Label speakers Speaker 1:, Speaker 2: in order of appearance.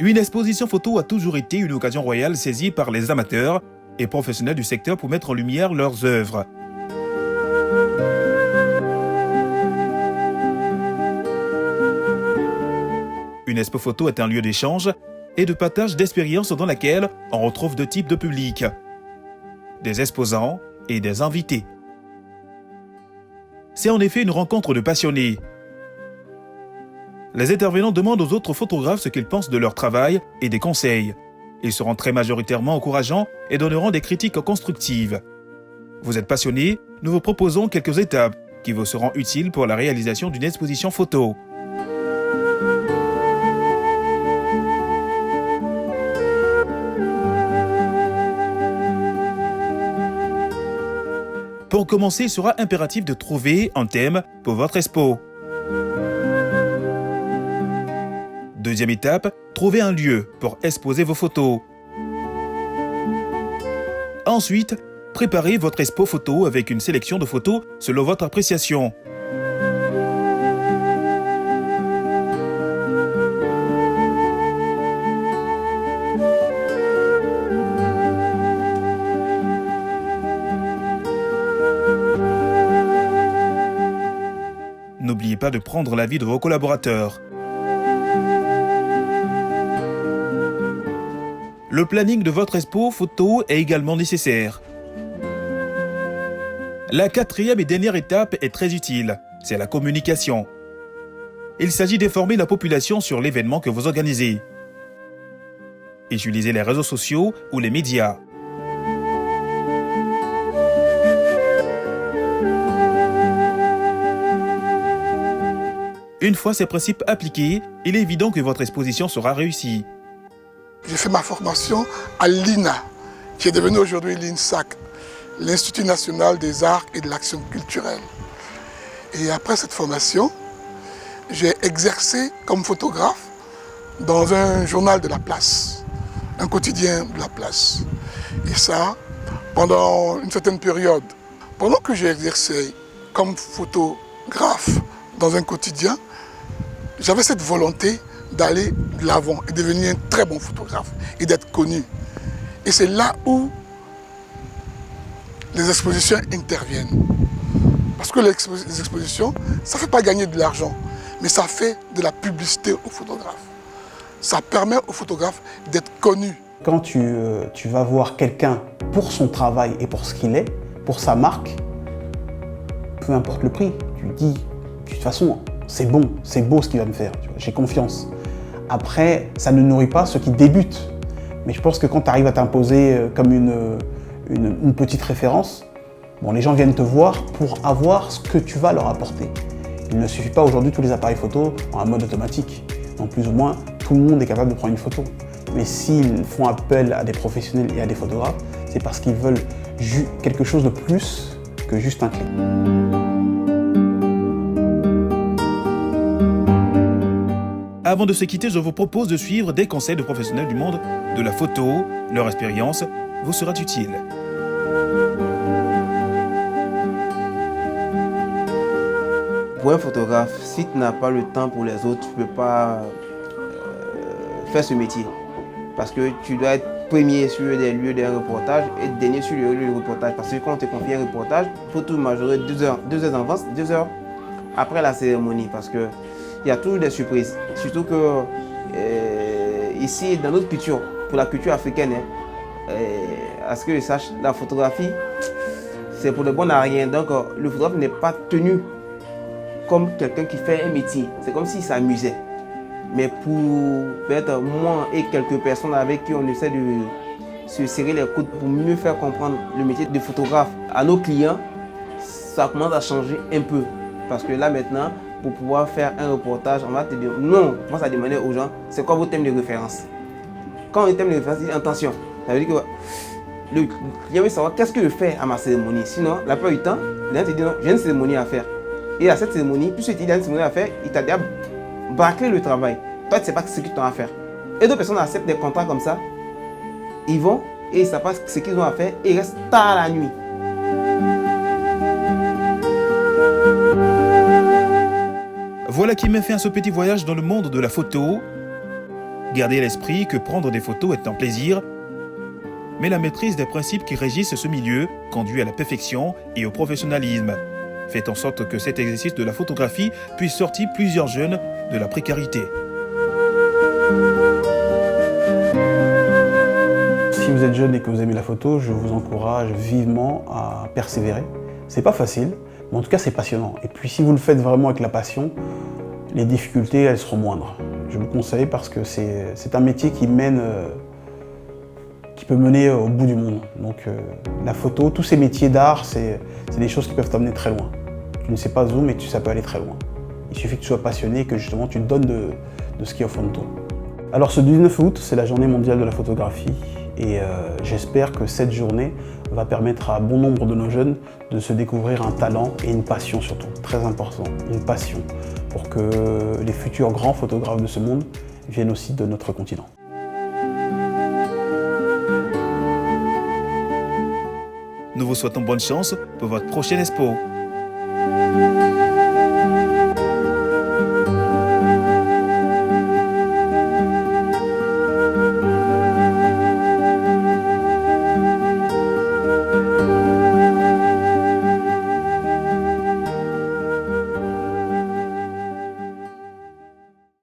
Speaker 1: Une exposition photo a toujours été une occasion royale saisie par les amateurs et professionnels du secteur pour mettre en lumière leurs œuvres. Une expo photo est un lieu d'échange et de partage d'expériences dans laquelle on retrouve deux types de publics, des exposants et des invités. C'est en effet une rencontre de passionnés. Les intervenants demandent aux autres photographes ce qu'ils pensent de leur travail et des conseils. Ils seront très majoritairement encourageants et donneront des critiques constructives. Vous êtes passionné, nous vous proposons quelques étapes qui vous seront utiles pour la réalisation d'une exposition photo. Pour commencer, il sera impératif de trouver un thème pour votre expo. Deuxième étape, trouvez un lieu pour exposer vos photos. Ensuite, préparez votre expo photo avec une sélection de photos selon votre appréciation. N'oubliez pas de prendre l'avis de vos collaborateurs. Le planning de votre expo photo est également nécessaire. La quatrième et dernière étape est très utile, c'est la communication. Il s'agit d'informer la population sur l'événement que vous organisez. Utilisez les réseaux sociaux ou les médias. Une fois ces principes appliqués, il est évident que votre exposition sera réussie.
Speaker 2: J'ai fait ma formation à l'INA, qui est devenue aujourd'hui l'INSAC, l'Institut national des arts et de l'action culturelle. Et après cette formation, j'ai exercé comme photographe dans un journal de la place, un quotidien de la place. Et ça, pendant une certaine période. Pendant que j'ai exercé comme photographe dans un quotidien, j'avais cette volonté d'aller de l'avant et devenir un très bon photographe et d'être connu. Et c'est là où les expositions interviennent. Parce que les expositions, ça ne fait pas gagner de l'argent, mais ça fait de la publicité aux photographes. Ça permet aux photographes d'être connus.
Speaker 3: Quand tu vas voir quelqu'un pour son travail et pour ce qu'il est, pour sa marque, peu importe le prix, tu dis, de toute façon, c'est bon, c'est beau ce qu'il va me faire, j'ai confiance. Après, ça ne nourrit pas ceux qui débutent. Mais je pense que quand tu arrives à t'imposer comme une petite référence, bon, les gens viennent te voir pour avoir ce que tu vas leur apporter. Il ne suffit pas aujourd'hui tous les appareils photo en mode automatique. Donc plus ou moins, tout le monde est capable de prendre une photo. Mais s'ils font appel à des professionnels et à des photographes, c'est parce qu'ils veulent quelque chose de plus que juste un clic.
Speaker 1: Avant de se quitter, je vous propose de suivre des conseils de professionnels du monde de la photo. Leur expérience vous sera utile.
Speaker 4: Pour un photographe, si tu n'as pas le temps pour les autres, tu ne peux pas faire ce métier. Parce que tu dois être premier sur les lieux d'un reportage et dernier sur le lieu du reportage. Parce que quand on te confie un reportage, il faut tout majorer 2 heures d'avance, 2 heures après la cérémonie. Parce que il y a toujours des surprises. Surtout que ici, dans notre culture, pour la culture africaine, à ce que je sache, la photographie, c'est pour le bon à rien. Donc, le photographe n'est pas tenu comme quelqu'un qui fait un métier. C'est comme s'il s'amusait. Mais pour peut-être moi et quelques personnes avec qui on essaie de se serrer les coudes pour mieux faire comprendre le métier de photographe à nos clients, ça commence à changer un peu. Parce que là maintenant, pour pouvoir faire un reportage, on va te dire non, on commence à demander aux gens, c'est quoi votre thème de référence? Quand on thème de référence, il dit attention, ça veut dire que le client veut savoir qu'est-ce que je fais à ma cérémonie. Sinon, la plupart du temps, le client te dit non, j'ai une cérémonie à faire. Et à cette cérémonie, puisque tu as une cérémonie à faire, il t'a déjà bâclé le travail. Toi, tu ne sais pas ce que tu as à faire. Et d'autres personnes acceptent des contrats comme ça, ils vont et ils ne savent pas ce qu'ils ont à faire et ils restent tard la nuit.
Speaker 1: Voilà qui m'a fait ce petit voyage dans le monde de la photo. Gardez à l'esprit que prendre des photos est un plaisir, mais la maîtrise des principes qui régissent ce milieu conduit à la perfection et au professionnalisme. Faites en sorte que cet exercice de la photographie puisse sortir plusieurs jeunes de la précarité.
Speaker 3: Si vous êtes jeune et que vous aimez la photo, je vous encourage vivement à persévérer. C'est pas facile, mais en tout cas c'est passionnant. Et puis si vous le faites vraiment avec la passion, les difficultés elles seront moindres. Je vous le conseille parce que c'est un métier qui peut mener au bout du monde. Donc la photo, tous ces métiers d'art, c'est des choses qui peuvent t'emmener très loin. Tu ne sais pas où, mais ça peut aller très loin. Il suffit que tu sois passionné et que justement tu te donnes de ce qui est au fond de toi. Alors ce 19 août, c'est la journée mondiale de la photographie et j'espère que cette journée va permettre à bon nombre de nos jeunes de se découvrir un talent et une passion surtout, très important, une passion, pour que les futurs grands photographes de ce monde viennent aussi de notre continent.
Speaker 1: Nous vous souhaitons bonne chance pour votre prochaine expo.